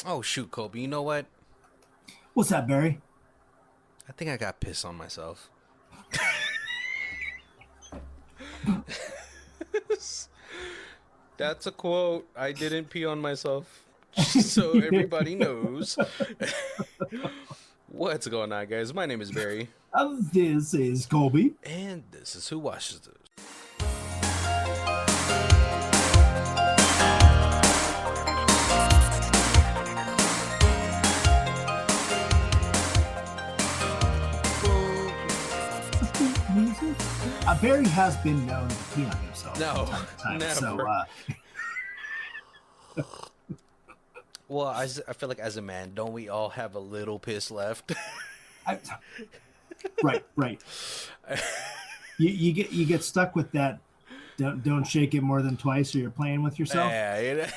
Oh, shoot, Colby. You know what? What's that, Barry? I think I got pissed on myself. That's a quote. I didn't pee on myself. So everybody knows. What's going on, guys? My name is Barry. This is Colby. And this is Who Watches This. Barry has been known to pee on himself. No, from time to time, never. So, Well, I feel like as a man, don't we all have a little piss left? right. You get stuck with that. Don't shake it more than twice, or you're playing with yourself. Yeah,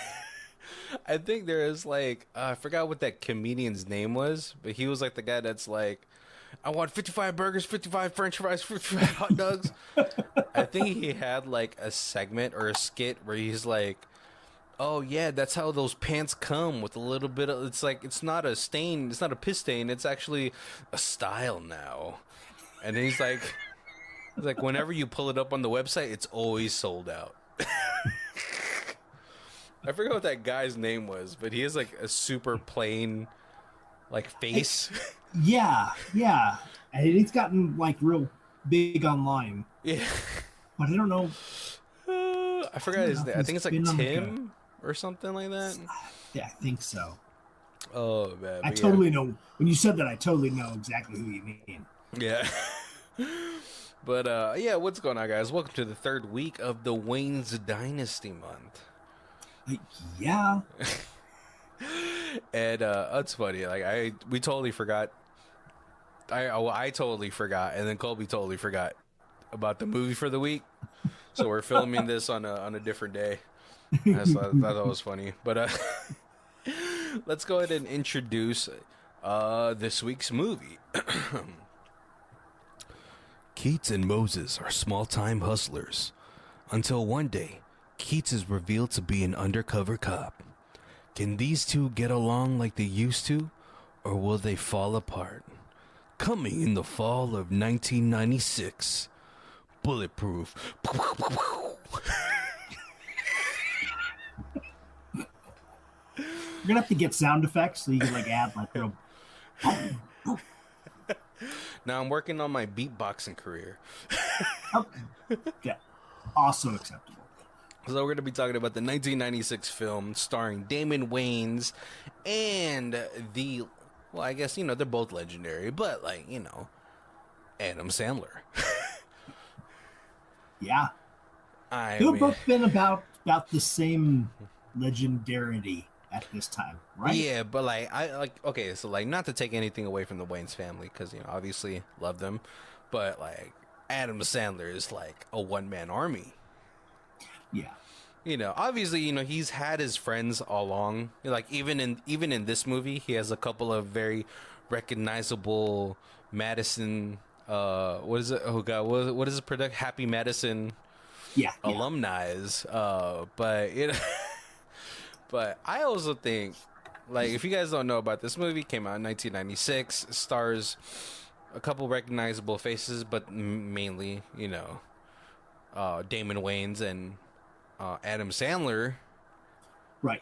I think there is I forgot what that comedian's name was, but he was like the guy that's like, I want 55 burgers, 55 French fries, 55 hot dogs. I think he had like a segment or a skit where he's like, oh yeah, that's how those pants come, with a little bit of, it's like, it's not a stain, it's not a piss stain, it's actually a style now. And then he's like, whenever you pull it up on the website, it's always sold out. I forgot what that guy's name was, but he has like a super plain like face. Yeah, and he's gotten like real big online. Yeah, but I don't know. I forgot his name. I think it's like Tim or something like that. Yeah, I think so. Oh man, I totally know. When you said that, I totally know exactly who you mean. Yeah. But yeah, what's going on, guys? Welcome to the third week of the Wayans Dynasty month. Yeah. And it's funny. Like we totally forgot. I totally forgot, and then Colby totally forgot about the movie for the week. So we're filming this on a different day. I thought that was funny. But let's go ahead and introduce this week's movie. Keats and Moses are small-time hustlers, until one day, Keats is revealed to be an undercover cop. Can these two get along like they used to, or will they fall apart? Coming in the fall of 1996, Bulletproof. You're gonna have to get sound effects so you can like add like real. Now I'm working on my beatboxing career. Yeah, also acceptable. So we're going to be talking about the 1996 film starring Damon Wayans and well, I guess, they're both legendary, but Adam Sandler. Yeah. They've both been about the same legendarity at this time, right? Yeah, but okay, so not to take anything away from the Wayans family, because, obviously love them, but Adam Sandler is like a one-man army. Yeah. Obviously, he's had his friends all along. Even in this movie, he has a couple of very recognizable Madison. What is it? Oh God, what is the product? Happy Madison. Yeah. Alumni. But but I also think, if you guys don't know about this movie, came out in 1996. Stars a couple recognizable faces, but mainly, Damon Wayans and Adam Sandler. Right.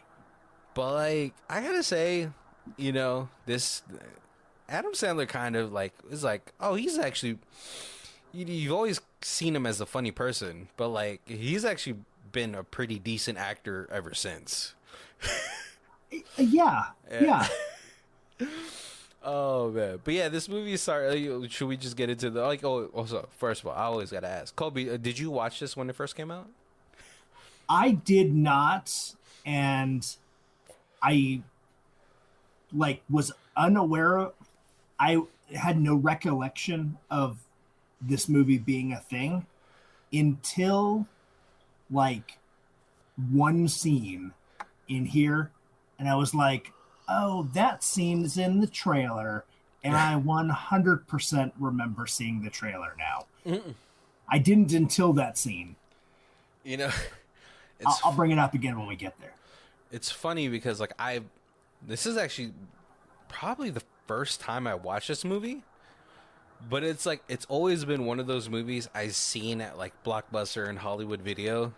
But I gotta say, this Adam Sandler kind of is oh, he's actually, you've always seen him as a funny person, but he's actually been a pretty decent actor ever since. Yeah. Oh man, but yeah, this movie. Sorry, should we just get into the also, first of all, I always gotta ask, Colby, did you watch this when it first came out? I did not, and I was unaware of. I had no recollection of this movie being a thing until one scene in here, and I was like, oh, that scene is in the trailer, and I 100% remember seeing the trailer now. Mm-mm. I didn't until that scene. I'll bring it up again when we get there. It's funny because This is actually probably the first time I watched this movie, but it's like it's always been one of those movies I've seen at like Blockbuster and Hollywood Video.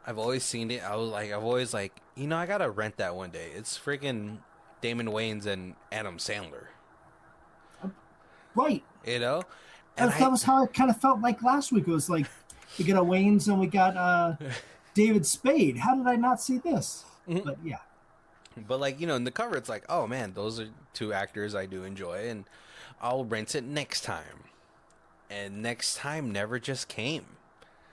I've always seen it. I've always like, I gotta rent that one day. It's freaking Damon Wayans and Adam Sandler. Right. You know? And that was how it kind of felt like last week. It was like, we got a Wayans and we got David Spade. How did I not see this? Mm-hmm. But yeah. But like, in the cover, it's like, oh man, those are two actors I do enjoy, and I'll rent it next time. And next time never just came.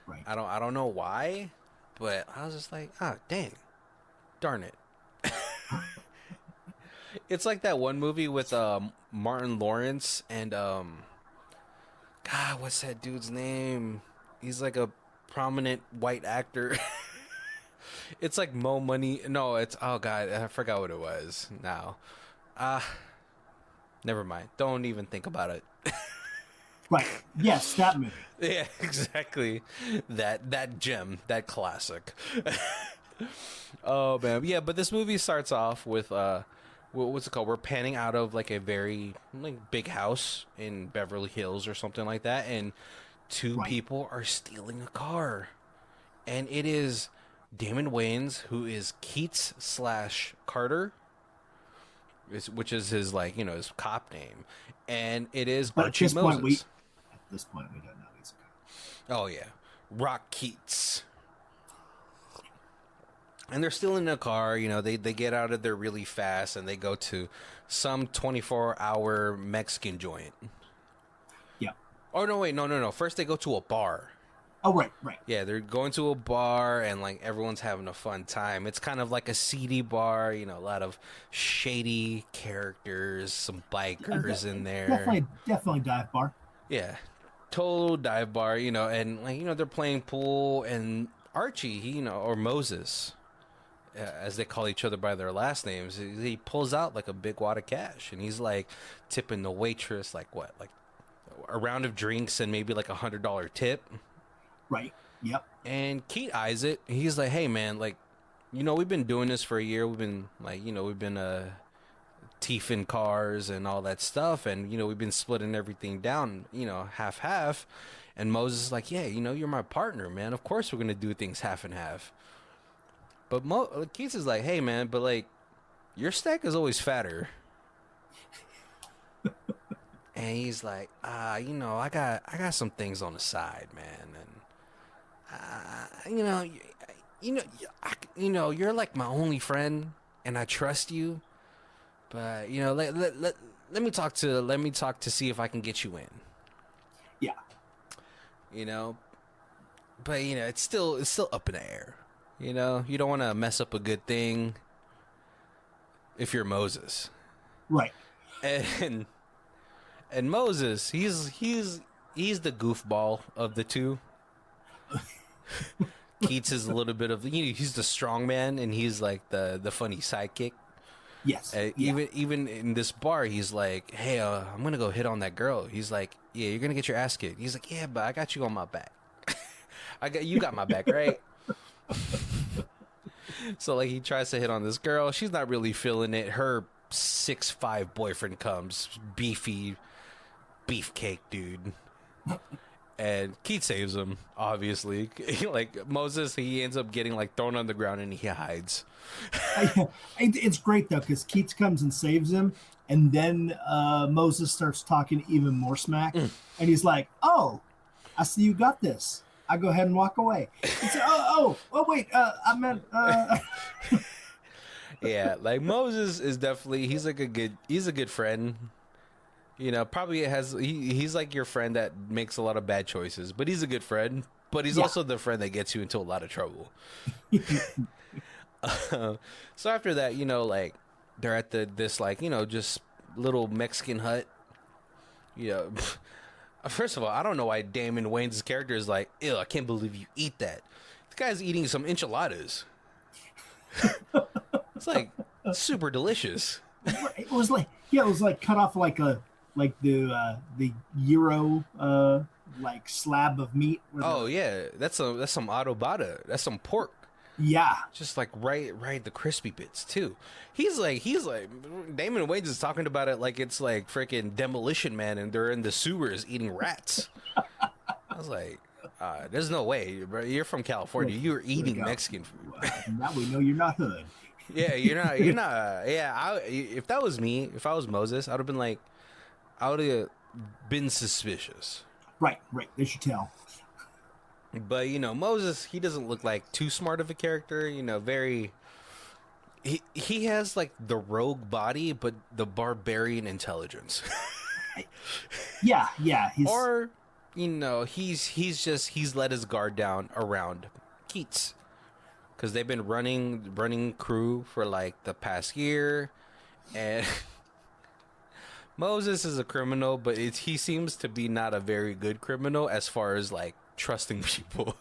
Right. I don't know why, but I was just like, dang, darn it. It's like that one movie with Martin Lawrence and God, what's that dude's name? He's like a prominent white actor. It's like Mo Money. No, it's, oh God, I forgot what it was now. Never mind. Don't even think about it. Right. Yes, that movie. Yeah, exactly. That gem, that classic. Oh man, yeah. But this movie starts off with what's it called? We're panning out of like a very like big house in Beverly Hills or something like that, and two people are stealing a car, and it is Damon Wayans, who is Keats / Carter, which is his like his cop name, and it is Archie Moses. At this point, we don't know he's a cop. Oh yeah, Rock Keats. And they're still in a car, they get out of there really fast and they go to some 24-hour Mexican joint. Yeah. Oh, no, wait, no. First they go to a bar. Oh, right. Yeah, they're going to a bar and like everyone's having a fun time. It's kind of like a seedy bar, a lot of shady characters, some bikers in there. Definitely dive bar. Yeah, total dive bar, and like, they're playing pool and Archie, or Moses, as they call each other by their last names, he pulls out like a big wad of cash and he's like tipping the waitress like a round of drinks and maybe like $100 tip. Right. Yep. And Keith eyes it. He's like, hey man, like, we've been doing this for a year. We've been like, we've been thiefing cars and all that stuff, and we've been splitting everything down, half. And Moses is like, yeah, you're my partner, man. Of course we're gonna do things half and half. But Keith is like, hey man, but like, your stack is always fatter. And he's like, I got some things on the side, man, and you're like my only friend, and I trust you. But let me talk to see if I can get you in. Yeah. But it's still up in the air. You don't want to mess up a good thing if you're Moses. Right. And Moses, he's the goofball of the two. Keats is a little bit of he's the strong man and he's like the funny sidekick. Yes. Even in this bar, he's like, hey, I'm gonna go hit on that girl. He's like, yeah, you're gonna get your ass kicked. He's like, yeah, but I got you on my back. You got my back, right? So like he tries to hit on this girl. She's not really feeling it. Her 6'5" boyfriend comes, beefy beefcake dude, and Keith saves him. Obviously, like Moses, he ends up getting like thrown on the ground and he hides. It's great though because Keats comes and saves him, and then Moses starts talking even more smack, and he's like, "Oh, I see you got this." I go ahead and walk away. It's, wait, I meant. Yeah, like Moses is definitely he's a good friend. Probably he's like your friend that makes a lot of bad choices, but he's a good friend. But he's also the friend that gets you into a lot of trouble. So after that, like they're at this like just little Mexican hut. First of all, I don't know why Damon Wayans' character is like, ew, I can't believe you eat that. The guy's eating some enchiladas. It's like super delicious. It was like cut off like the gyro like slab of meat. Oh yeah, that's some adobada. That's some pork. Yeah. Just like right the crispy bits too. He's like Damon Wayans is talking about it like it's like freaking Demolition Man and they're in the sewers eating rats. I was like, there's no way, bro. You're from California. You're eating Mexican food. Now we know you're not hood. Yeah, you're not. Yeah, if that was me, if I was Moses, I would have been like, I would have been suspicious. Right. They should tell. But Moses, he doesn't look like too smart of a character. Very. He has like the rogue body, but the barbarian intelligence. Yeah. Or, he's let his guard down around Keats, because they've been running crew for like the past year, and Moses is a criminal, but he seems to be not a very good criminal as far as like trusting people.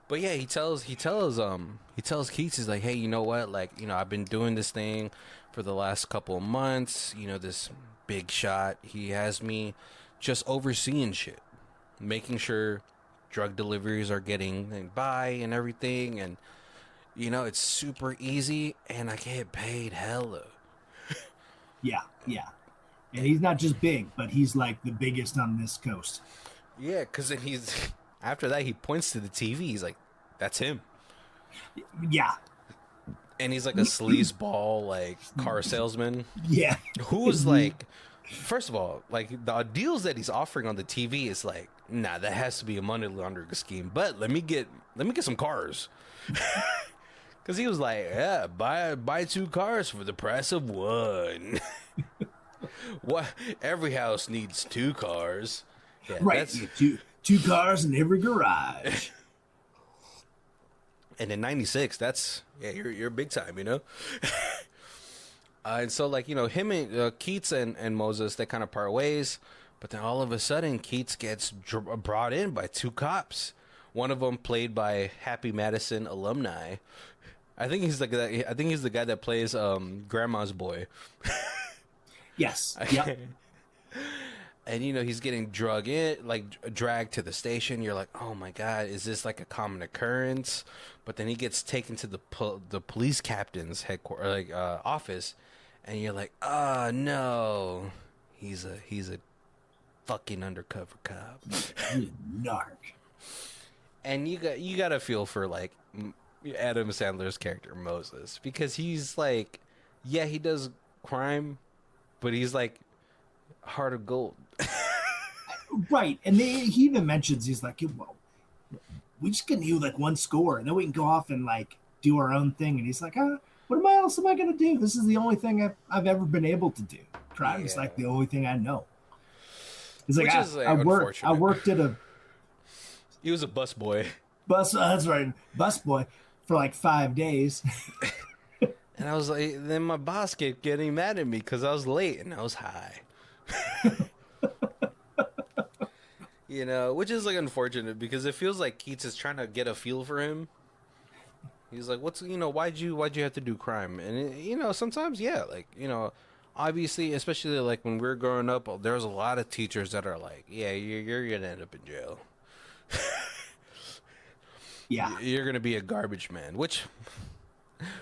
But yeah, he tells Keats, he's like, hey, you know what? Like, I've been doing this thing for the last couple of months. This big shot, he has me just overseeing shit, making sure drug deliveries are getting by and everything. And, it's super easy and I get paid hella. Yeah. And he's not just big, but he's like the biggest on this coast. Yeah, because then after that, he points to the TV. He's like, that's him. Yeah. And he's like a sleazeball, like, car salesman. Yeah. Who's like, first of all, like, the deals that he's offering on the TV is like, nah, that has to be a money laundering scheme. But let me get some cars. Because he was like, yeah, buy 2 cars for the price of 1. What? Every house needs 2 cars. Yeah, right. Two cars in every garage. And in 96, that's, you're big time, And so, like, him and Keats and Moses, they kind of part ways. But then all of a sudden, Keats gets brought in by 2 cops. One of them played by Happy Madison alumni. I think he's the guy that plays Grandma's Boy. Yes. Yep. And he's getting dragged to the station. You're like, oh my god, is this like a common occurrence? But then he gets taken to the police captain's headquarters, office, and you're like, oh no, he's a fucking undercover cop. Narc. And you got to feel for like Adam Sandler's character Moses, because he's like, yeah, he does crime, but he's like heart of gold. Right. And he even mentions, he's like, well, we just get you like 1 score and then we can go off and like do our own thing. And he's like, what else am I going to do? This is the only thing I've ever been able to do. Crime is like the only thing I know. He's like, I worked at he was a bus boy. That's right. Bus boy for like 5 days. And I was like, then my boss kept getting mad at me because I was late and I was high. Which is like unfortunate because it feels like Keats is trying to get a feel for him. He's like, why'd you have to do crime? And sometimes, yeah, like, obviously, especially like when we were growing up, there was a lot of teachers that are like, yeah, you're gonna end up in jail. Yeah, you're gonna be a garbage man, which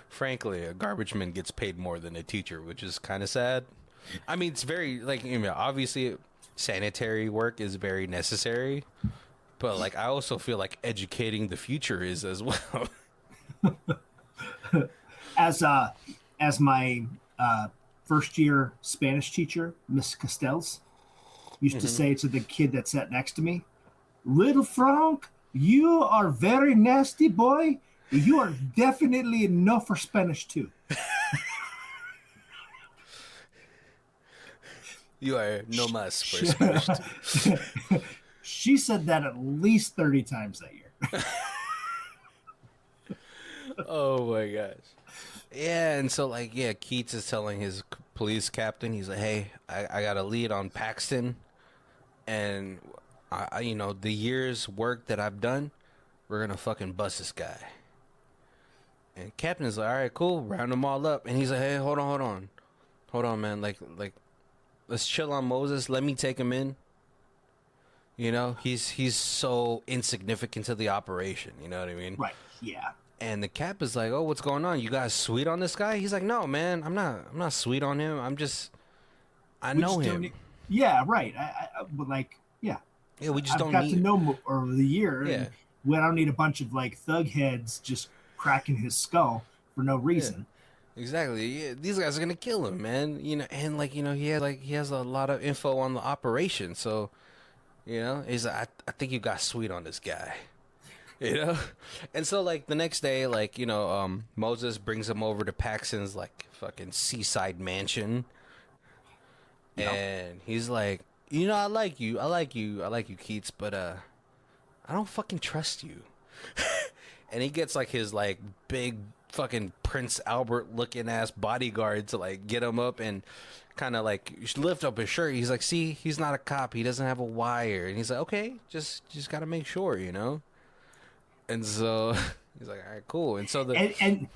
frankly, a garbage man gets paid more than a teacher, which is kind of sad. I mean, it's very like, obviously sanitary work is very necessary, but like I also feel like educating the future is as well. As my first year Spanish teacher, Miss Castells, used to say to the kid that sat next to me, "Little Frank, you are very nasty boy. You are definitely enough for Spanish too." You are no mas for Spanish too. She said that at least 30 times that year. Oh my gosh. Yeah, and so like, yeah, Keats is telling his police captain, he's like, hey, I got a lead on Paxton, and I the year's work that I've done, we're gonna fucking bust this guy. And captain is like, all right, cool, round them all up. And he's like, hey, hold on, man, like let's chill on Moses, let me take him in. You know, he's so insignificant to the operation. You know what I mean? Right. Yeah. And the Cap is like, "Oh, what's going on? You guys sweet on this guy?" He's like, "No, man, I'm not sweet on him. I We know just don't him. need. Yeah. Right. But like, yeah, Yeah, we just I've don't got to need. know him over the year, Yeah, and I don't need a bunch of like thug heads just cracking his skull for no yeah, reason. exactly. Yeah, these guys are gonna kill him, man. You know, and like he has a lot of info on the operation, so he's like, I think you got sweet on this guy." You know, and so like the next day, like Moses brings him over to Paxton's like fucking seaside mansion, Yep. and he's like, I like you, Keats, but I don't fucking trust you. And he gets like his like big fucking Prince Albert looking ass bodyguard to like get him up and kind of like lift up his shirt. He's like, "See, he's not a cop. He doesn't have a wire." And he's like, "Okay, just gotta make sure, you know." And so he's like, "All right, cool." And so And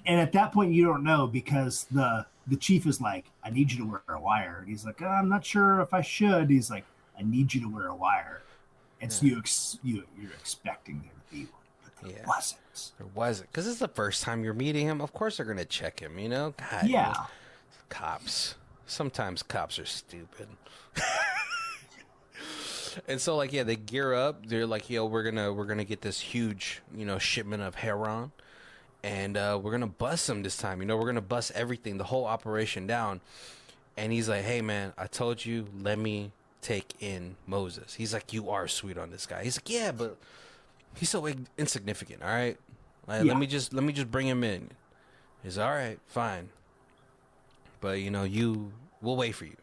at that point you don't know because the chief is like, I need you to wear a wire. And he's like, I'm not sure if I should. He's like, I need you to wear a wire. And so you're expecting there to be one, but there wasn't. there wasn't, because it's the first time you're meeting him. Of course they're gonna check him, you know. God, Yeah. cops. Sometimes cops are stupid. And so like they gear up. They're like, "Yo, we're gonna get this huge shipment of heroin, and we're gonna bust him this time. We're gonna bust everything, the whole operation down." And he's like, "Hey man, I told you, let me take in Moses." He's like, "You are sweet on this guy." He's like, "Yeah, but he's so insignificant. All right, like, Yeah. let me just bring him in." He's like, "All right, fine, but we'll wait for you."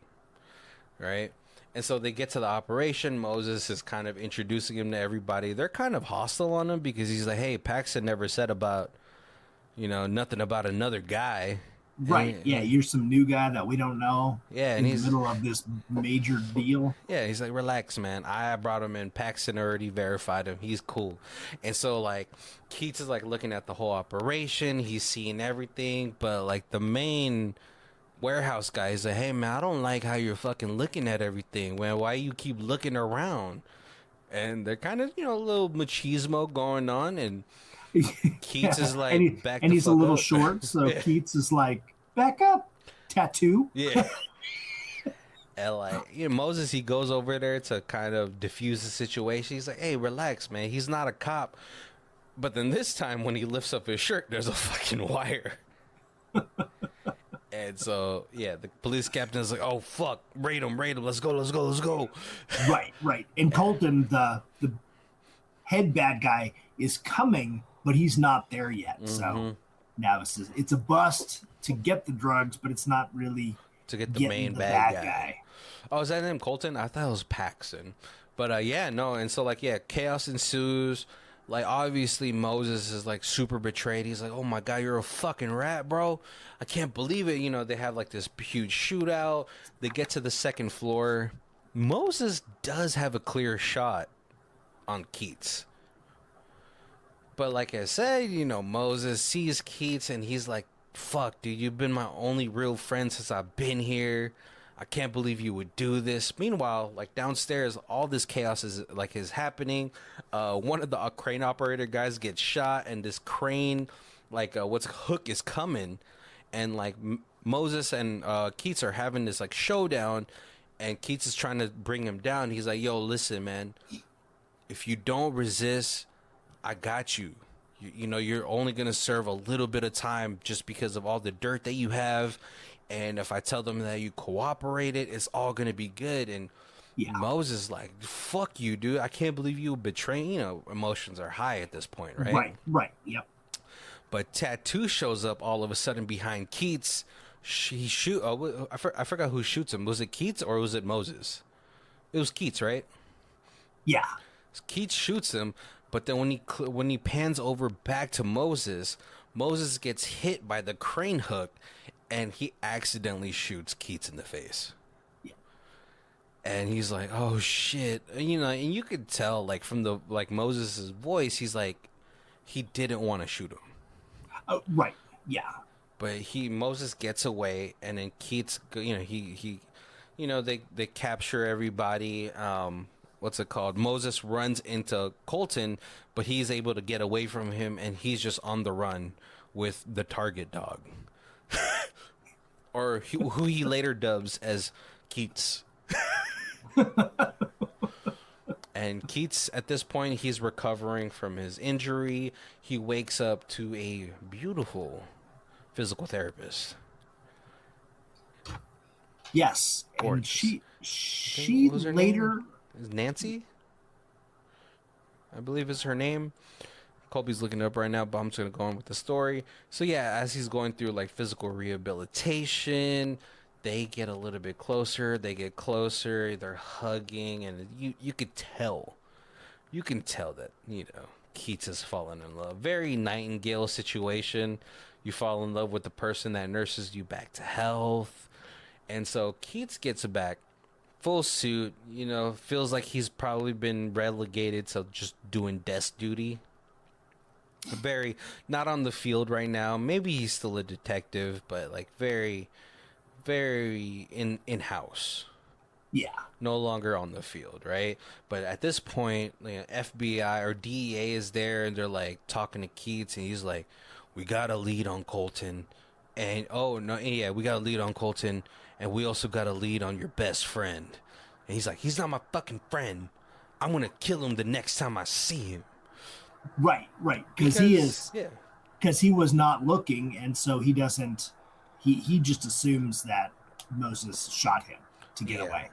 Right? And so they get to the operation. Moses is kind of introducing him to everybody. They're kind of hostile on him because he's like, "Hey, Paxton never said about, nothing about another guy." Right. Yeah. You're some new guy that we don't know Yeah, and in the middle of this major deal. he's like, "Relax, man. I brought him in. Paxton already verified him. He's cool." And so like Keats is like looking at the whole operation. He's seeing everything, but like the main warehouse guy is like, "Hey man, I don't like how you're fucking looking at everything, man. Why you keep looking around?" And they're kind of a little machismo going on, and Keats is like, "Back and the he's a fuck little up." short, so Yeah. Keats is like, back up, tattoo. Yeah. And like, Moses, he goes over there to kind of diffuse the situation. He's like, "Hey, relax, man. He's not a cop." But then this time, when he lifts up his shirt, there's a fucking wire. And so, the police captain is like, "Oh fuck, raid him, let's go." Right. And Colton, the head bad guy, is coming, but he's not there yet. Mm-hmm. So now it's a bust to get the drugs, but it's not really To get the getting main the bad bad guy. Oh, is that name Colton? I thought it was Paxton. But no, and so like chaos ensues. Like obviously Moses is like super betrayed. He's like, "Oh my god, you're a fucking rat, bro. I can't believe it." They have like this huge shootout. They get to the second floor. Moses does have a clear shot on Keats. But like I said, Moses sees Keats and he's like, "Fuck, dude, you've been my only real friend since I've been here. I can't believe you would do this." Meanwhile, like downstairs, all this chaos is happening. One of the crane operator guys gets shot, and this crane, what's hook is coming, and like Moses and Keats are having this like showdown, and Keats is trying to bring him down. He's like, "Yo, listen, man, if you don't resist, I got you. You're only gonna serve a little bit of time just because of all the dirt that you have." And if I tell them that you cooperated, it's all gonna be good. And Moses like, "Fuck you, dude! I can't believe you betraying." Emotions are high at this point, right? Right. Yep. But Tattoo shows up all of a sudden behind Keats. She shoot. Oh, I forgot who shoots him. Was it Keats or was it Moses? It was Keats, right? Yeah. Keats shoots him, but then when he pans over back to Moses, Moses gets hit by the crane hook, and he accidentally shoots Keats in the face. Yeah. And he's like, "Oh shit!" And you could tell like from the Moses's voice, he's like, he didn't want to shoot him. Right. Yeah. But Moses gets away, and then Keats, they capture everybody. what's it called? Moses runs into Colton, but he's able to get away from him, and he's just on the run with the target dog, or who he later dubs as Keats. And Keats, at this point, he's recovering from his injury. He wakes up to a beautiful physical therapist. Yes, Gorgeous. and she later name? Nancy, I believe is her name. Colby's looking it up right now, but I'm just gonna go on with the story. So yeah, as he's going through like physical rehabilitation, they get a little bit closer. They get closer. They're hugging, and you could tell, that Keats has fallen in love. Very Nightingale situation. You fall in love with the person that nurses you back to health, and so Keats gets back, full suit. Feels like he's probably been relegated to just doing desk duty. Very not on the field right now. Maybe he's still a detective, but like very, very in-house. Yeah. No longer on the field, right? But at this point, FBI or DEA is there, and they're like talking to Keats, and he's like, "We got a lead on Colton, and we got a lead on Colton, and we also got a lead on your best friend." And he's like, "He's not my fucking friend. I'm gonna kill him the next time I see him." Right, because he was not looking, and so he doesn't. He just assumes that Moses shot him to get away.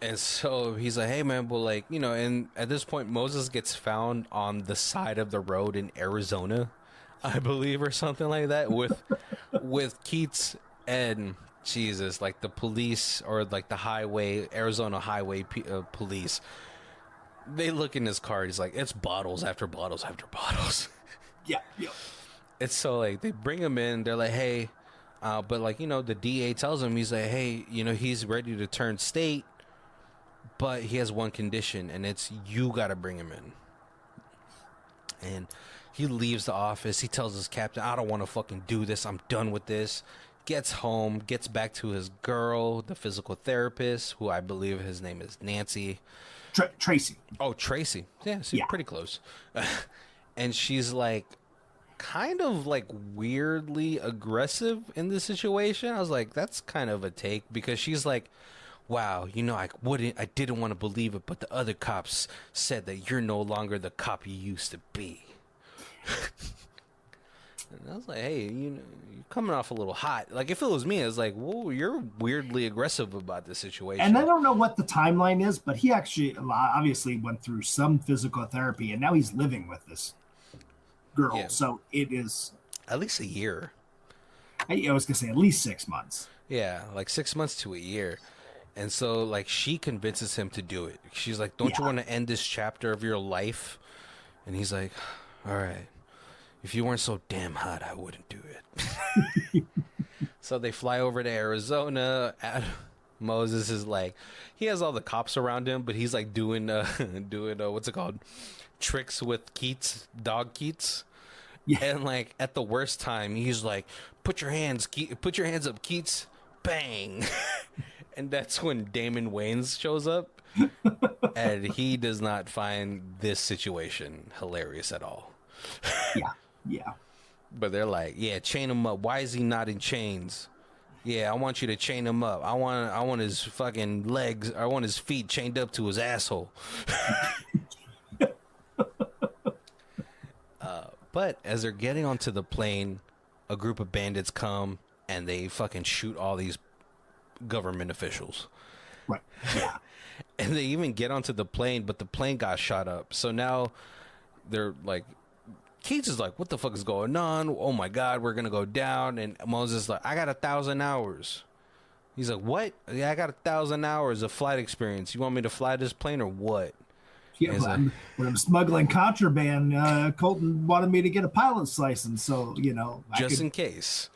And so he's like, "Hey man, well, and at this point Moses gets found on the side of the road in Arizona, I believe, or something like that, with Keats and Jesus, like the police or like the Arizona highway police. They look in his car. He's like, it's bottles after bottles after bottles. Yeah. It's so like they bring him in. They're like, hey, but the DA tells him, he's like, hey, he's ready to turn state, but he has one condition, and it's you got to bring him in. And he leaves the office. He tells his captain, I don't want to fucking do this. I'm done with this. Gets home, gets back to his girl, the physical therapist, who I believe his name is Nancy. Tracy. Oh, Tracy. Yeah, she's pretty close. And she's like kind of like weirdly aggressive in this situation. I was like, that's kind of a take, because she's like, wow, I didn't want to believe it, but the other cops said that you're no longer the cop you used to be. And I was like, hey, you're coming off a little hot. Like, if it was me, I was like, whoa, you're weirdly aggressive about this situation. And I don't know what the timeline is, but he actually obviously went through some physical therapy, and now he's living with this girl. Yeah. So it is at least a year. I was going to say at least 6 months. Yeah, like 6 months to a year. And so, like, she convinces him to do it. She's like, don't you want to end this chapter of your life? And he's like, all right. If you weren't so damn hot, I wouldn't do it. So they fly over to Arizona. Moses is like, he has all the cops around him, but he's like doing what's it called? Tricks with Keats, dog Keats. Yeah. And like at the worst time, he's like, put your hands up, Keats. Bang. And that's when Damon Wayans shows up. And he does not find this situation hilarious at all. Yeah. But they're like, yeah, chain him up. Why is he not in chains? Yeah, I want you to chain him up. I want his fucking legs. I want his feet chained up to his asshole. But as they're getting onto the plane, a group of bandits come and they fucking shoot all these government officials. Right. Yeah. And they even get onto the plane, but the plane got shot up. So now they're like, Keats is like, what the fuck is going on? Oh my God, we're gonna go down. And Moses is like, I got 1,000 hours. He's like, what? Yeah, I got 1,000 hours of flight experience. You want me to fly this plane or what? Yeah, when I'm smuggling contraband, Colton wanted me to get a pilot's license, so just in case.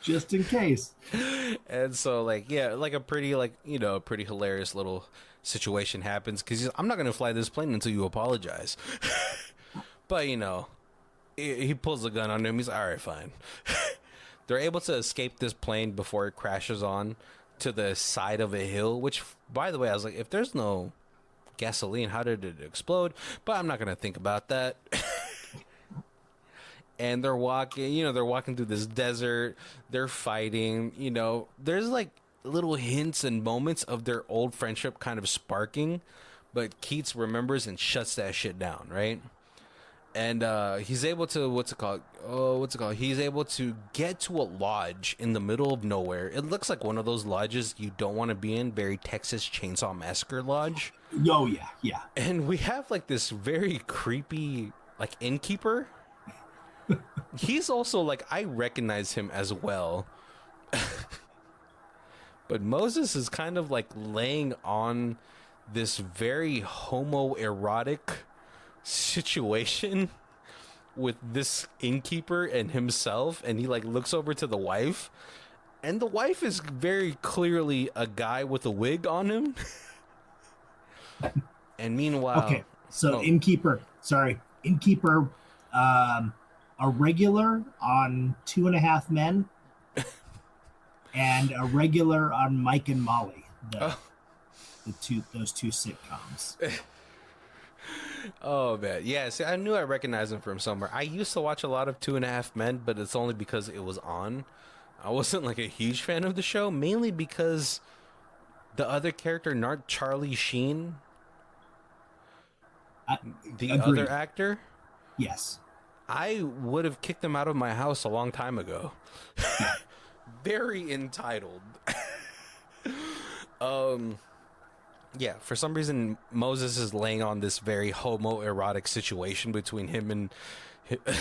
And so, like, yeah, like a pretty hilarious little situation happens, because I'm not gonna fly this plane until you apologize. But he pulls a gun on him. He's like, all right, fine. They're able to escape this plane before it crashes on to the side of a hill, which, by the way, I was like, if there's no gasoline. How did it explode? But I'm not gonna think about that. And they're walking through this desert. They're fighting. There's like little hints and moments of their old friendship kind of sparking, but Keats remembers and shuts that shit down, right? And he's able to he's able to get to a lodge in the middle of nowhere. It looks like one of those lodges you don't want to be in, very Texas Chainsaw Massacre lodge. Oh yeah. And we have like this very creepy like innkeeper. He's also like, I recognize him as well. But Moses is kind of like laying on this very homoerotic situation with this innkeeper and himself, and he like looks over to the wife, and the wife is very clearly a guy with a wig on him. And meanwhile, okay, so innkeeper, a regular on 2.5 Men, and a regular on Mike and Molly, those two sitcoms. Oh man, yeah. See, I knew I recognized him from somewhere. I used to watch a lot of 2.5 Men, but it's only because it was on. I wasn't like a huge fan of the show, mainly because the other character, not Charlie Sheen, the agreed. other actor. Yes, I would have kicked him out of my house a long time ago. Very entitled. Yeah, for some reason, Moses is laying on this very homoerotic situation between him and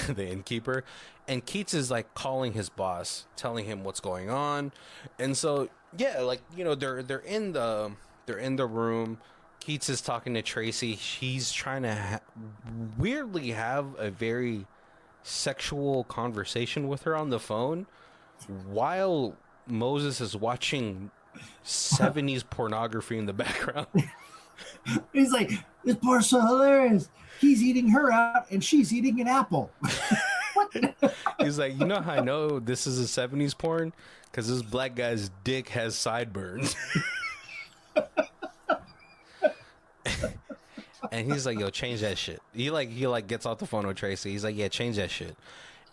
the innkeeper. And Keats is like calling his boss, telling him what's going on. And so, yeah, like, they're in the room. Keats is talking to Tracy. He's trying to weirdly have a very sexual conversation with her on the phone while Moses is watching 70s pornography in the background. He's like, this part's so hilarious. He's eating her out and she's eating an apple. He's like, you know how I know this is a 70s porn? Because this black guy's dick has sideburns. And he's like, yo, change that shit. He gets off the phone with Tracy. He's like, yeah, change that shit.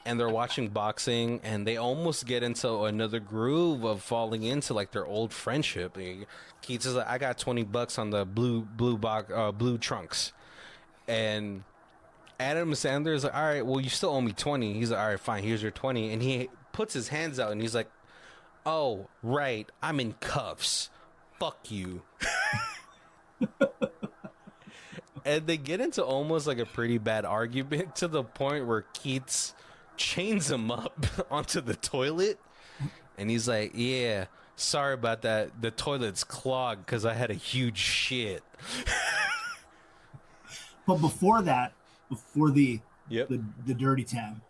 And they're watching boxing, and they almost get into another groove of falling into like their old friendship. Keats is like, I got $20 on the blue trunks, and Adam Sandler is like, all right, well, you still owe me 20. He's like, all right, fine, here's your 20. And he puts his hands out, and he's like, oh right, I'm in cuffs. Fuck you. And they get into almost like a pretty bad argument to the point where Keats chains him up onto the toilet, and he's like, yeah, sorry about that, the toilet's clogged because I had a huge shit. But before that, before the dirty time,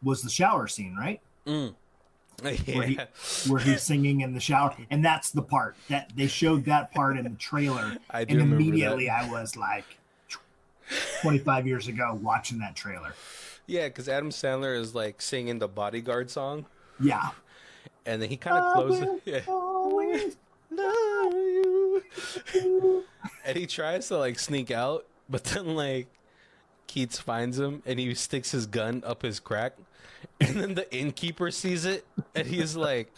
was the shower scene, right? Yeah. Where he's singing in the shower, and that's the part that they showed that part in the trailer. I do and remember immediately that. I was like 25 years ago watching that trailer. Yeah, because Adam Sandler is like singing the Bodyguard song. Yeah. And then he kind of closes. Yeah. Always Love you. And he tries to like sneak out, but then like Keats finds him and he sticks his gun up his crack. And then the innkeeper sees it and he's like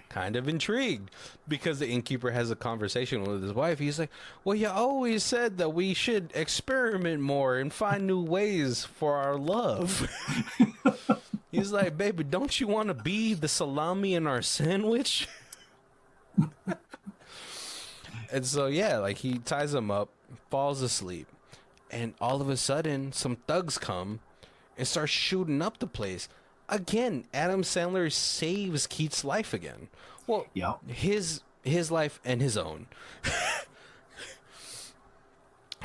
kind of intrigued because the innkeeper has a conversation with his wife. He's like, well, you always said that we should experiment more and find new ways for our love. He's like, baby, don't you want to be the salami in our sandwich? And so, yeah, like he ties him up, falls asleep, and all of a sudden some thugs come and start shooting up the place. Again, Adam Sandler saves Keats' life again. Well, Yep. his life and his own.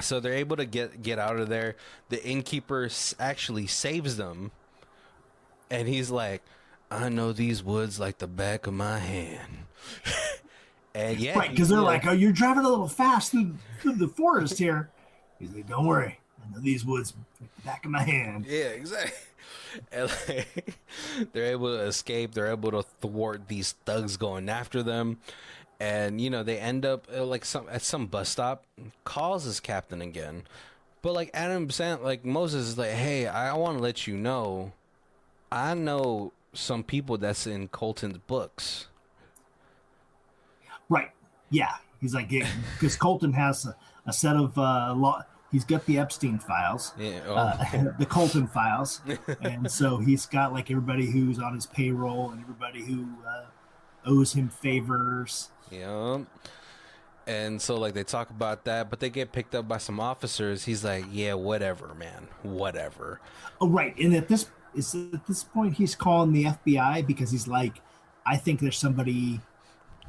So they're able to get out of there. The innkeeper actually saves them. And he's like, I know these woods like the back of my hand. And yeah. Right, because they're like, oh, you're driving a little fast through the forest here. He's like, don't worry. I know these woods like the back of my hand. Yeah, exactly. And like, they're able to escape. They're able to thwart these thugs going after them. And they end up like at some bus stop, calls his captain again. But like like Moses is like, hey, I want to let you know, I know some people that's in Colton's books. Right. Yeah. He's like, because Colton has a set of law. He's got the Epstein files, the Colton files, and so he's got like everybody who's on his payroll and everybody who owes him favors. Yeah. And so like they talk about that, but they get picked up by some officers. He's like, yeah, whatever, man, whatever. Oh, right. And at this point, he's calling the FBI because he's like, I think there's somebody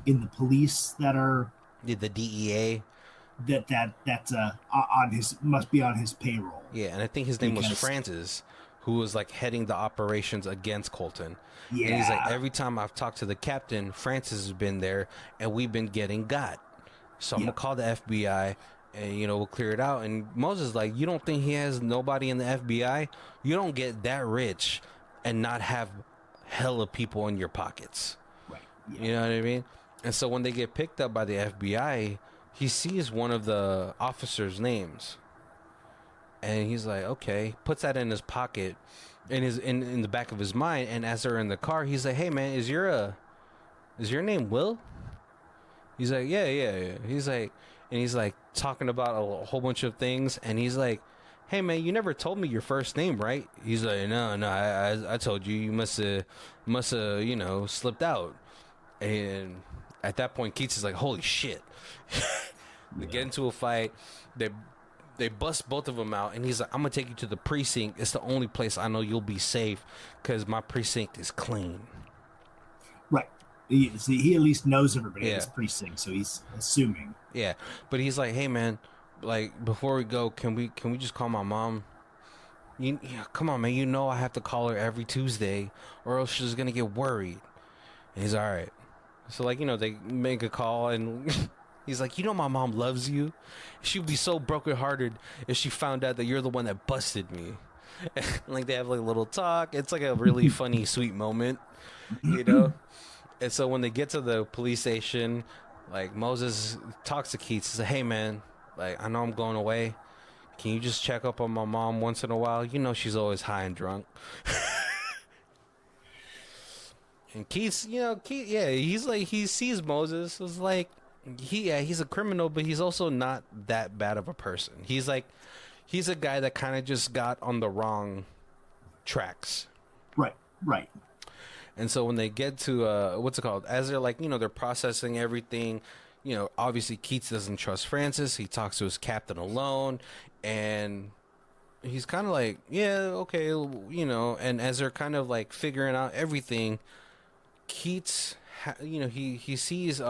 in the police that are the DEA that's on his must be on his payroll. Yeah, and I think his name was Francis, who was like heading the operations against Colton. Yeah. And he's like, every time I've talked to the captain, Francis has been there, and we've been getting got. So I'm gonna call the FBI, and we'll clear it out. And Moses is like, you don't think he has nobody in the FBI? You don't get that rich and not have hella people in your pockets. Right. Yeah. You know what I mean? And so when they get picked up by the FBI, he sees one of the officers' names, and he's like, okay, puts that in his pocket, in the back of his mind. And as they're in the car, he's like, hey man, is your name Will? He's like, yeah. He's like talking about a whole bunch of things, and he's like, hey man, you never told me your first name, right? He's like, no, I told you. You must have slipped out. And at that point, Keats is like, holy shit. They get into a fight. They bust both of them out, and he's like, I'm gonna take you to the precinct. It's the only place I know you'll be safe because my precinct is clean. Right. He at least knows everybody in his precinct, so he's assuming. Yeah, but he's like, hey man, like before we go, can we just call my mom? Come on man, I have to call her every Tuesday, or else she's gonna get worried. And he's all right. So like they make a call, and he's like, my mom loves you. She would be so brokenhearted if she found out that you're the one that busted me. Like they have like a little talk. It's like a really funny, sweet moment, And so when they get to the police station, like Moses talks to Keats. He says, hey man, like I know I'm going away. Can you just check up on my mom once in a while? She's always high and drunk. And Keats, he's like, he sees Moses. It's like, he's a criminal, but he's also not that bad of a person. He's like, he's a guy that kind of just got on the wrong tracks. Right. And so when they get to, what's it called? As they're like, they're processing everything, obviously Keats doesn't trust Francis. He talks to his captain alone, and he's kind of like, yeah, okay, and as they're kind of like figuring out everything, Keats, he sees,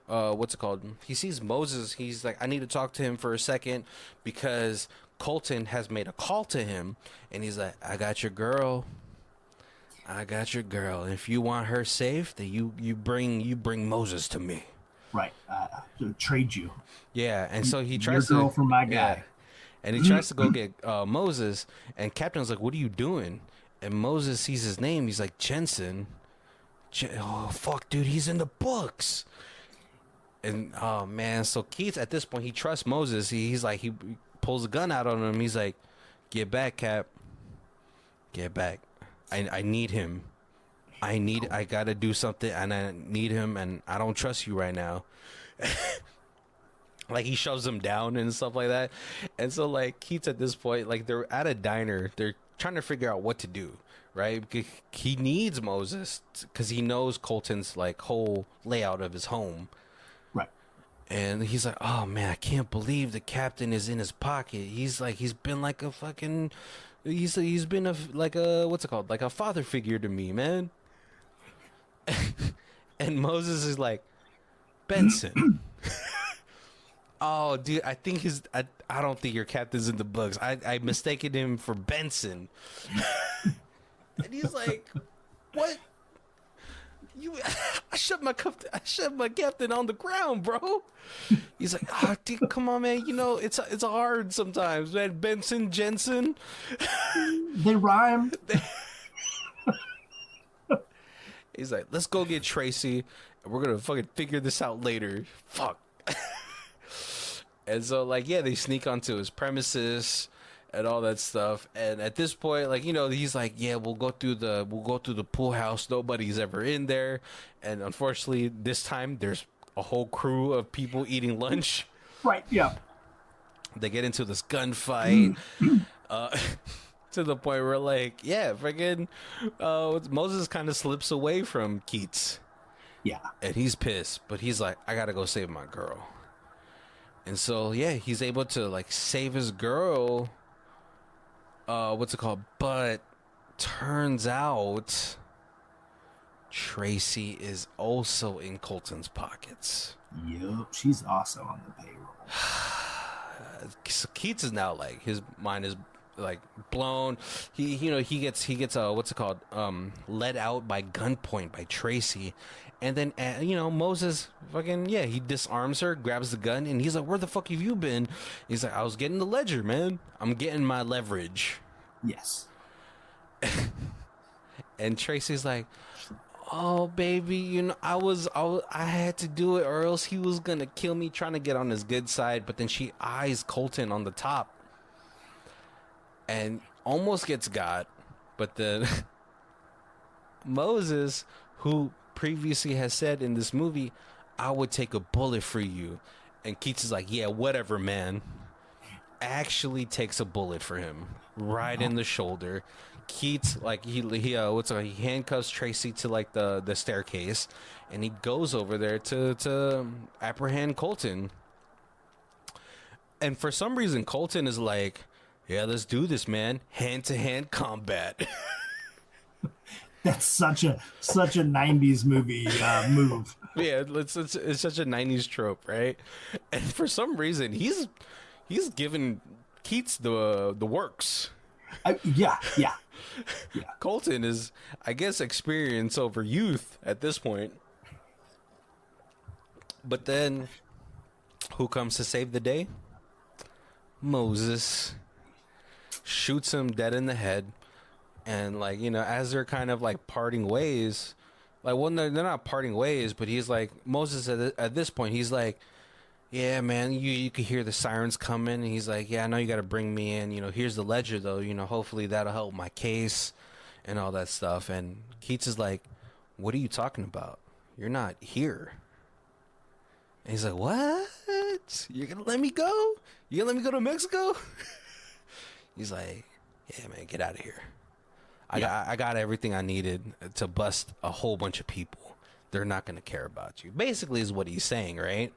what's it called? He sees Moses. He's like, I need to talk to him for a second because Colton has made a call to him, and he's like, I got your girl. If you want her safe, then you bring Moses to me. Right. To trade you. Yeah, and so he tries your girl for my guy. Yeah, and he tries to go get Moses, and Captain's like, what are you doing? And Moses sees his name. He's like, Jensen. Oh fuck, dude, he's in the books. And oh man, so Keats at this point, he trusts Moses. He's like, he pulls a gun out on him. He's like, get back, Cap. Get back. I need him. I gotta do something, and I need him, and I don't trust you right now. Like he shoves him down and stuff like that. And so like Keats at this point, like they're at a diner, they're trying to figure out what to do, right? Because he needs Moses because he knows Colton's like whole layout of his home. Right. And he's like, oh man, I can't believe the captain is in his pocket. He's been like a fucking, he's been like a, what's it called? Like a father figure to me, man. And Moses is like, Benson. Oh, dude, I think I don't think your captain's in the books. I mistaken him for Benson. And he's like, what? I shut my captain on the ground, bro. He's like, oh, dude, come on, man. It's hard sometimes, man. Benson, Jensen. They rhyme. He's like, let's go get Tracy, and we're gonna fucking figure this out later. Fuck. And so, like, yeah, they sneak onto his premises and all that stuff. And at this point, like, you know, he's like, yeah, we'll go through the pool house. Nobody's ever in there. And unfortunately, this time there's a whole crew of people eating lunch. Right. Yeah. They get into this gunfight. To the point where, like, yeah, friggin' Moses kind of slips away from Keats. Yeah. And he's pissed, but he's like, I gotta go save my girl. And so, yeah, he's able to, like, save his girl. What's it called? But turns out Tracy is also in Colton's pockets. Yup. She's also on the payroll. So Keats is now, like, his mind is, like, blown. He gets what's it called? Led out by gunpoint by Tracy. And then, Moses fucking, yeah, he disarms her, grabs the gun, and he's like, where the fuck have you been? He's like, I was getting the ledger, man. I'm getting my leverage. Yes. And Tracy's like, oh, baby, I had to do it or else he was going to kill me, trying to get on his good side. But then she eyes Colton on the top and almost gets got. But then Moses, who previously has said in this movie, I would take a bullet for you. And Keats is like, yeah, whatever, man. Actually takes a bullet for him right in the shoulder. Keats, like, he handcuffs Tracy to, like, the staircase, and he goes over there to apprehend Colton. And for some reason, Colton is like, yeah, let's do this, man. Hand-to-hand combat. That's such a 90s movie move. Yeah, it's such a 90s trope, right? And for some reason, he's giving Keats the works. Yeah. Colton is, I guess, experience over youth at this point. But then, who comes to save the day? Moses shoots him dead in the head. And, like, as they're kind of, like, parting ways, like, well, they're not parting ways, but he's like, Moses at this point, he's like, yeah, man, you could hear the sirens coming. And he's like, yeah, I know you got to bring me in. Here's the ledger, though. Hopefully that'll help my case and all that stuff. And Keats is like, what are you talking about? You're not here. And he's like, what? You're going to let me go? You're going to let me go to Mexico? He's like, yeah, man, get out of here. I got everything I needed to bust a whole bunch of people. They're not going to care about you. Basically is what he's saying, right?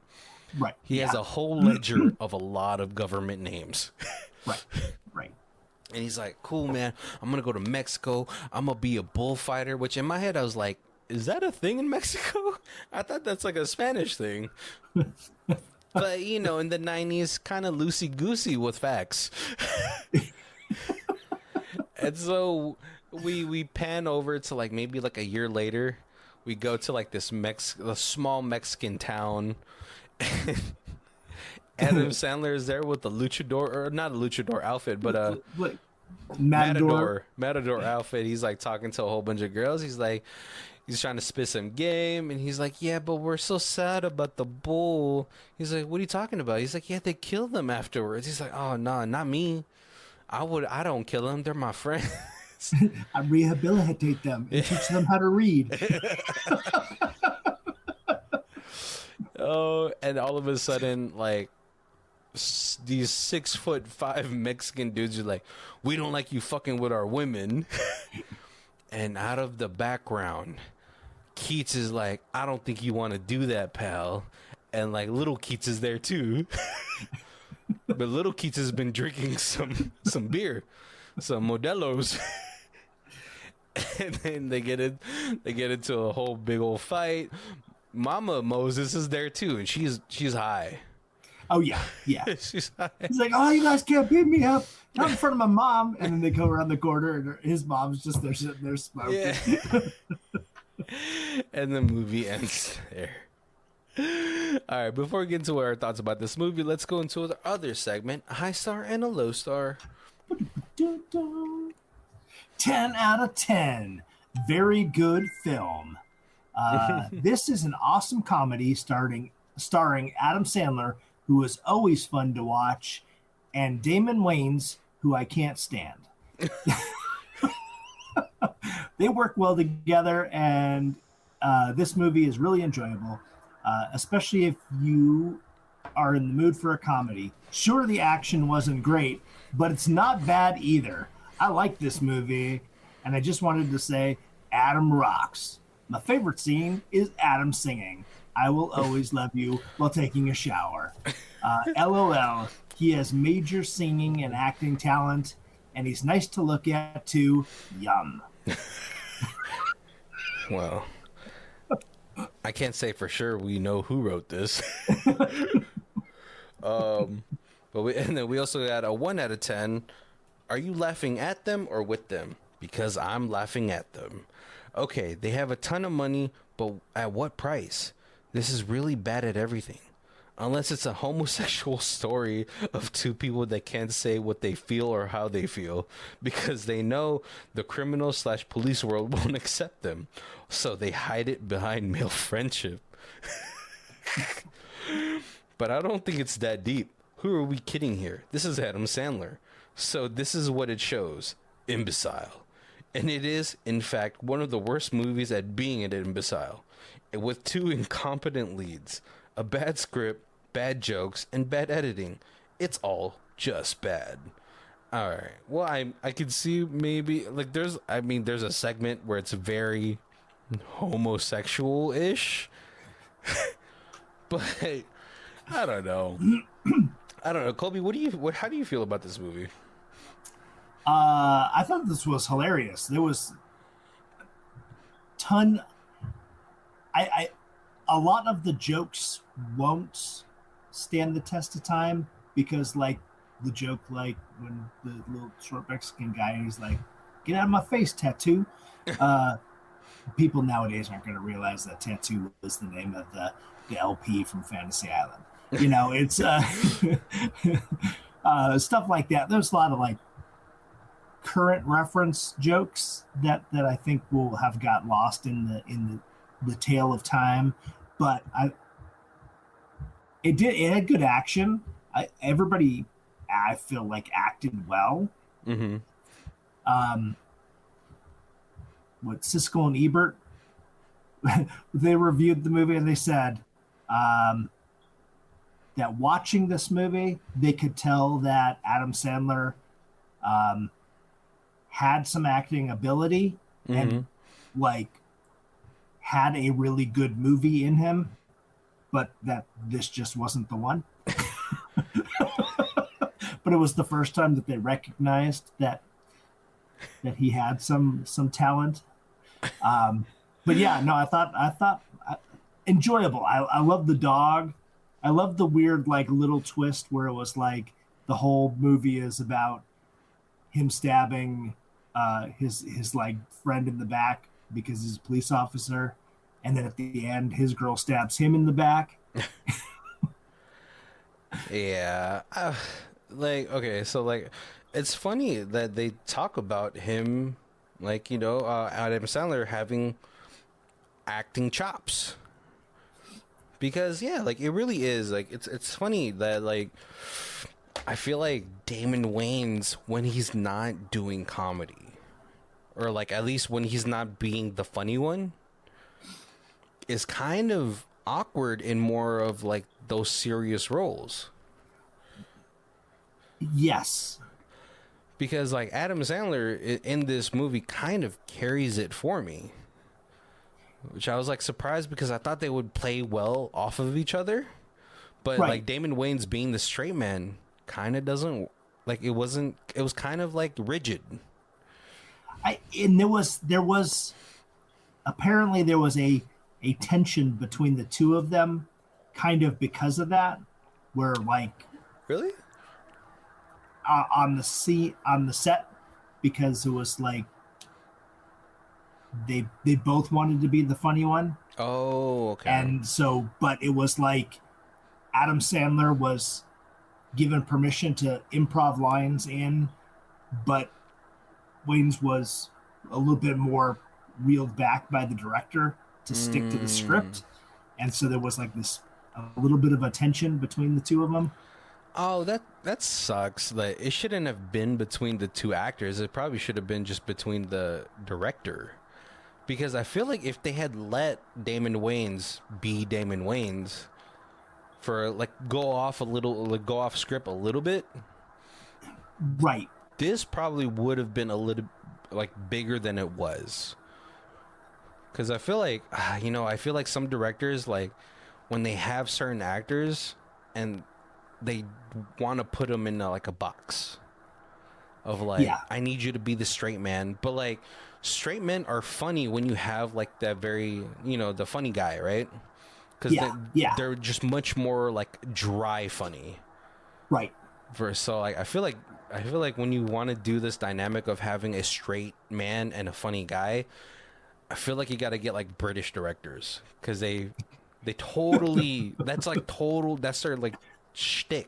Right. He has a whole ledger of a lot of government names. Right. And he's like, cool, man. I'm going to go to Mexico. I'm going to be a bullfighter, which in my head, I was like, is that a thing in Mexico? I thought that's like a Spanish thing. But, in the 90s, kind of loosey-goosey with facts. And so we pan over to, like, maybe like a year later. We go to, like, this a small Mexican town. Adam Sandler is there with the luchador, or not a luchador outfit, but a matador outfit. He's, like, talking to a whole bunch of girls. He's like, he's trying to spit some game, and he's like, yeah, but we're so sad about the bull. He's like, what are you talking about? He's like, yeah, they killed them afterwards. He's like, oh, no, not me. I don't kill them. They're my friends. I rehabilitate them and teach them how to read. Oh, and all of a sudden, like, these 6'5" Mexican dudes are like, we don't like you fucking with our women. And out of the background, Keats is like, I don't think you want to do that, pal. And, like, little Keats is there too. But little Keats has been drinking some beer, some Modelo's. And then they get into a whole big old fight. Mama Moses is there too, and she's high. Oh yeah. She's high. He's like, oh, you guys can't beat me up, not in front of my mom. And then they go around the corner, and his mom's just there sitting there smoking. Yeah. And the movie ends there. All right, before we get into our thoughts about this movie, let's go into the other segment, a high star and a low star. 10 out of 10. Very good film. This is an awesome comedy starring Adam Sandler, who is always fun to watch, and Damon Wayans, who I can't stand. They work well together, and this movie is really enjoyable, especially if you are in the mood for a comedy. Sure, the action wasn't great, but it's not bad either. I like this movie, and I just wanted to say Adam rocks. My favorite scene is Adam singing "I Will Always Love You" while taking a shower. LOL, he has major singing and acting talent, and he's nice to look at too. Yum. Well, I can't say for sure we know who wrote this. But we also got a 1 out of 10. Are you laughing at them or with them? Because I'm laughing at them. Okay, they have a ton of money, but at what price? This is really bad at everything. Unless it's a homosexual story of two people that can't say what they feel or how they feel because they know the criminal/police world won't accept them. So they hide it behind male friendship. But I don't think it's that deep. Who are we kidding here? This is Adam Sandler. So this is what it shows. Imbecile. And it is, in fact, one of the worst movies at being an imbecile. With 2 incompetent leads, a bad script, bad jokes, and bad editing. It's all just bad. All right. Well, I could see maybe like there's a segment where it's very homosexual-ish. But I don't know. I don't know. Colby, how do you feel about this movie? I thought this was hilarious. There was a lot of the jokes won't stand the test of time because, like, the joke, like when the little short Mexican guy, he's like, "Get out of my face, tattoo." People nowadays aren't going to realize that Tattoo was the name of the LP from Fantasy Island. You know, it's stuff like that. There's a lot of like current reference jokes that I think will have got lost in the tale of time, but it had good action. Everybody, I feel like, acted well. Mm-hmm. What Siskel and Ebert, they reviewed the movie and they said that watching this movie, they could tell that Adam Sandler had some acting ability and like had a really good movie in him, but that this just wasn't the one. But it was the first time that they recognized that he had some talent. But yeah, no, I thought enjoyable. I love the dog. I love the weird like little twist where it was like the whole movie is about him stabbing his like friend in the back because he's a police officer, and then at the end his girl stabs him in the back. Yeah. Like, okay, so like it's funny that they talk about him, like, you know, Adam Sandler having acting chops. Because yeah, like it really is like it's funny that like I feel like Damon Wayans, when he's not doing comedy, or like at least when he's not being the funny one, is kind of awkward in more of like those serious roles. Yes. Because like Adam Sandler in this movie kind of carries it for me. Which I was like surprised because I thought they would play well off of each other. But right. Like Damon Wayans being the straight man kind of doesn't like it was kind of like rigid. There was apparently there was a tension between the two of them kind of because of that, where like really on the set, because it was like they both wanted to be the funny one. Oh, okay. And so, but it was like Adam Sandler was given permission to improv lines in, but Wayans was a little bit more reeled back by the director to stick to the script, and so there was like this a little bit of a tension between the two of them. Oh, that sucks. Like, it shouldn't have been between the two actors. It probably should have been just between the director. Because I feel like if they had let Damon Wayans be Damon Wayans for like go off script a little bit, right? This probably would have been a little like bigger than it was. Because I feel like I feel like some directors, like when they have certain actors and they want to put them in like a box of like, I need you to be the straight man, but like straight men are funny when you have like that very, the funny guy, right? Because they're just much more like dry funny, right? So like I feel like when you want to do this dynamic of having a straight man and a funny guy, I feel like you got to get like British directors, because they totally that's their like shtick,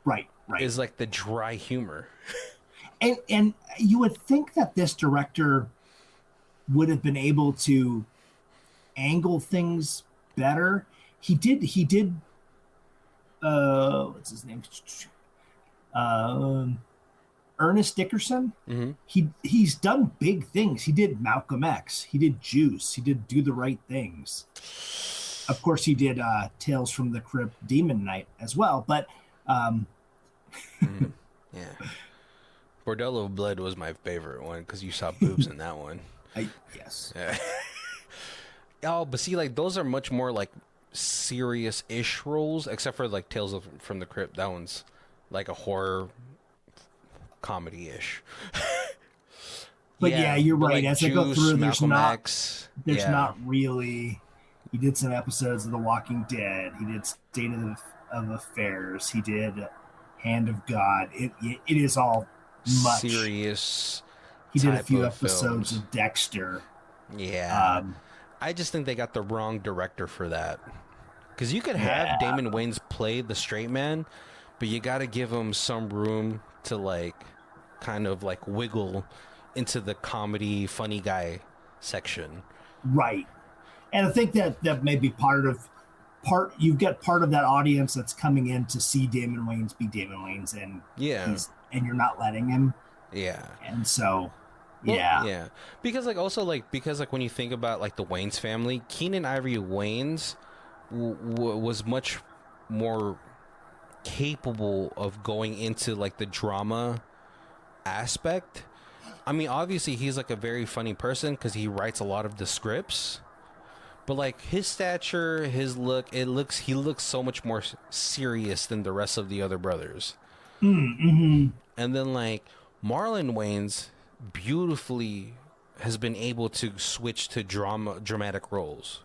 right is like the dry humor. And you would think that this director would have been able to angle things better. He did what's his name, Ernest Dickerson. He's done big things. He did Malcolm X, he did Juice, he did Do the Right Things. Of course he did Tales from the Crypt, Demon Knight as well, but yeah, Bordello of Blood was my favorite one because you saw boobs in that one. Yes. Yeah. Oh, but see, like those are much more like serious-ish roles, except for like from the Crypt. That one's like a horror comedy-ish. But yeah, you're right. Like As I go through, there's X, not really. He did some episodes of The Walking Dead. He did State of Affairs. He did Hand of God. It is all much serious. He did a few episodes of Dexter. Yeah. I just think they got the wrong director for that. Because you could have Damon Wayans play the straight man, but you got to give him some room to like kind of like wiggle into the comedy funny guy section. Right. And I think that may be you've got part of that audience that's coming in to see Damon Wayans be Damon Wayans, and and you're not letting him. Yeah. And so because when you think about like the Wayans family, Keenan Ivory Wayans was much more capable of going into like the drama aspect. I mean, obviously he's like a very funny person because he writes a lot of the scripts, but like his stature, his look, he looks so much more serious than the rest of the other brothers. Mm-hmm. And then like Marlon Wayans beautifully has been able to switch to dramatic roles.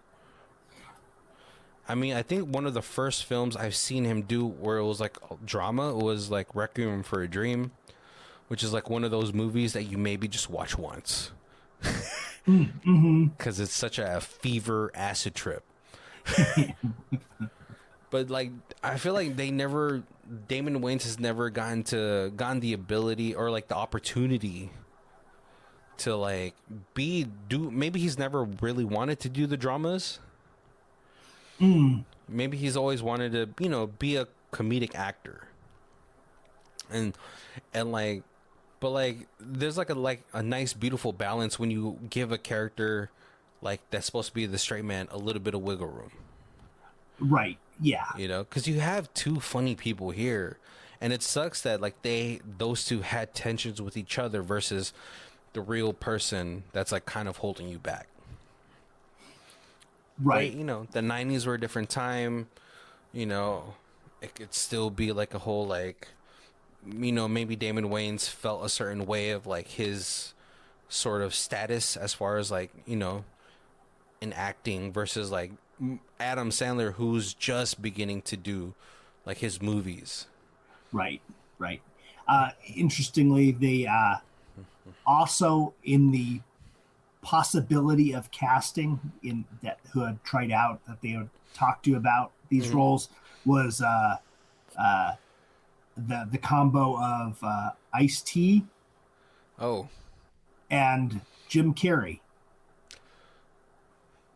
I mean, I think one of the first films I've seen him do where it was like drama was like Requiem for a Dream, which is like one of those movies that you maybe just watch once. Because it's such a fever acid trip. But like I feel like Damon Wayans has never gotten the ability or like the opportunity to like maybe he's never really wanted to do the dramas. Maybe he's always wanted to, be a comedic actor. And like, but like there's like a nice beautiful balance when you give a character like that's supposed to be the straight man a little bit of wiggle room. Right. Yeah. Because you have two funny people here, and it sucks that like those two had tensions with each other versus the real person that's like kind of holding you back. Right. But, the 90s were a different time. It could still be like a whole like, maybe Damon Wayans felt a certain way of like his sort of status as far as like, in acting versus like Adam Sandler, who's just beginning to do like his movies. Right. Interestingly, they also in the possibility of casting who had tried out that they had talked to about these roles was the combo of Ice-T and Jim Carrey.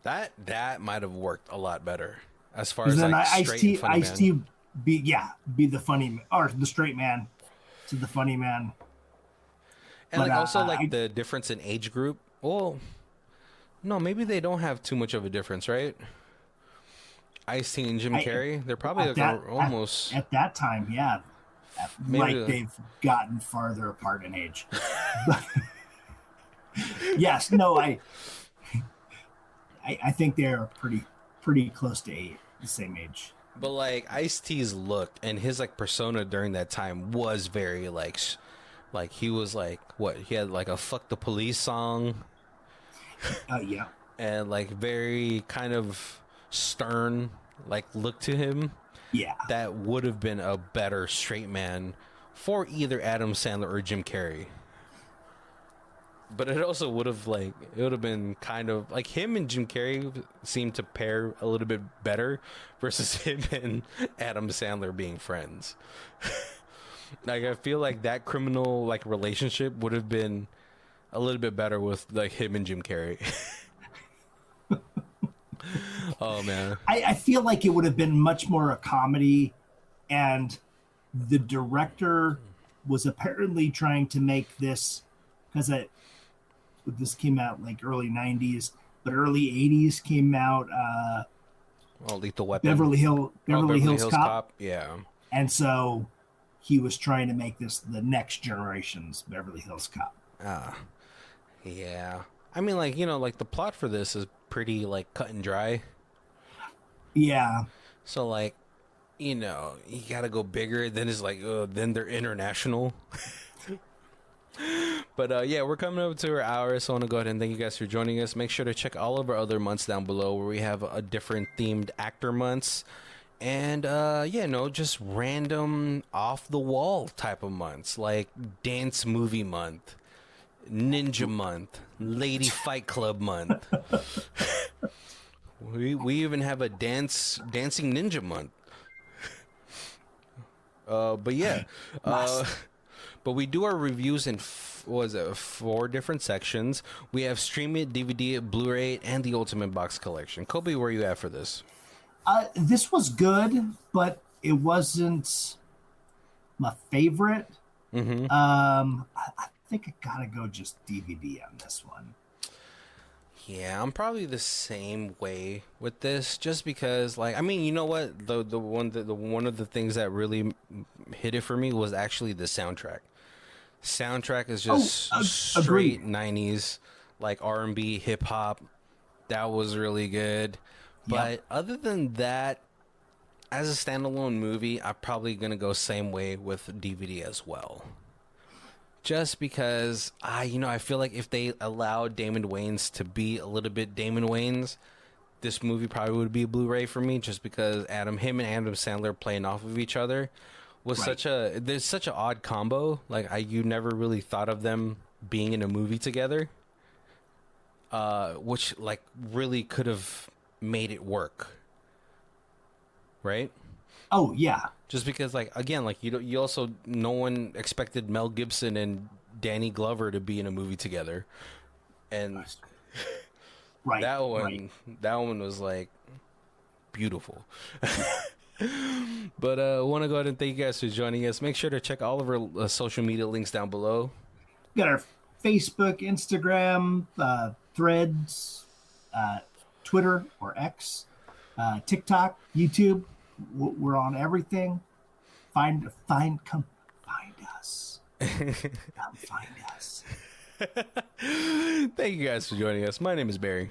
That might have worked a lot better as far Because as then like Ice straight and T, funny Ice man. T, be the funny or the straight man to the funny man. And But like also like the difference in age group. Well, no, maybe they don't have too much of a difference, right? Ice-T and Jim I Carrey, they're probably at like that almost at that time, yeah, like maybe. they've gotten farther apart in age. But yes, no, I think they're pretty close to the same age. But like Ice-T's look and his like persona during that time was very like he was like what he had like a "fuck the police" song Yeah, and like very kind of stern like look to him. yeah, That would have been a better straight man for either Adam Sandler or Jim Carrey. But it also would have like it would have been kind of like him and Jim Carrey seemed to pair a little bit better versus him and Adam Sandler being friends. Like I feel like that criminal like relationship would have been a little bit better with like him and Jim Carrey. Oh man. I feel like it would have been much more a comedy, and the director was apparently trying to make this because this came out like early '90s, but early '80s came out Oh, Lethal Weapon. Beverly Beverly Hills Cop, Yeah. and so he was trying to make this the next generation's Beverly Hills Cop. Ah. Yeah. I mean, like, you know, like the plot for this is pretty like cut and dry. Yeah, So like, you know, you gotta go bigger. Then it's like, then they're international. But yeah, we're coming up to our hour, so I want to go ahead and thank you guys for joining us. Make sure to check all of our other months down below where we have a different themed actor months. And yeah, no, just random off the wall type of months like dance movie month, ninja month, lady fight club month. We even have a dancing ninja month. But yeah, but we do our reviews in what was it 4 different sections. We have stream it, DVD it, Blu-ray it, and the Ultimate Box Collection. Kobe, where are you at for this? this was good, but it wasn't my favorite. Mm-hmm. I think I gotta go just DVD on this one. Yeah, I'm probably the same way with this, just because, like, I mean, you know what, the one of the things that really hit it for me was actually the soundtrack. Soundtrack is just straight agreed. 90s, like R&B, hip hop. That was really good. But Yep. other than that, as a standalone movie, I'm probably gonna go same way with DVD as well. Just because I feel like if they allowed Damon Wayans to be a little bit Damon Wayans, this movie probably would be a Blu-ray for me. Just because him and Adam Sandler playing off of each other was Right. there's such an odd combo. Like you never really thought of them being in a movie together, which like really could have made it work, right? Oh yeah, Just because, like, again, like you also no one expected Mel Gibson and Danny Glover to be in a movie together, and right. that Right. one was like beautiful. But I want to go ahead and thank you guys for joining us. Make sure to check all of our social media links down below. We got our Facebook, Instagram, Threads, Twitter or X, TikTok, YouTube. We're on everything. Come find us. Come find us. Thank you guys for joining us. My name is Barry.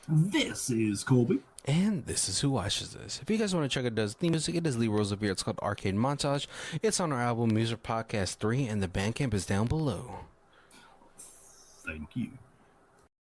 This is Colby. And this is Who Watches This. If you guys want to check out the music, it is Lee Rosevere. It's called Arcade Montage. It's on our album Music Podcast 3, and the Bandcamp is down below. Thank you.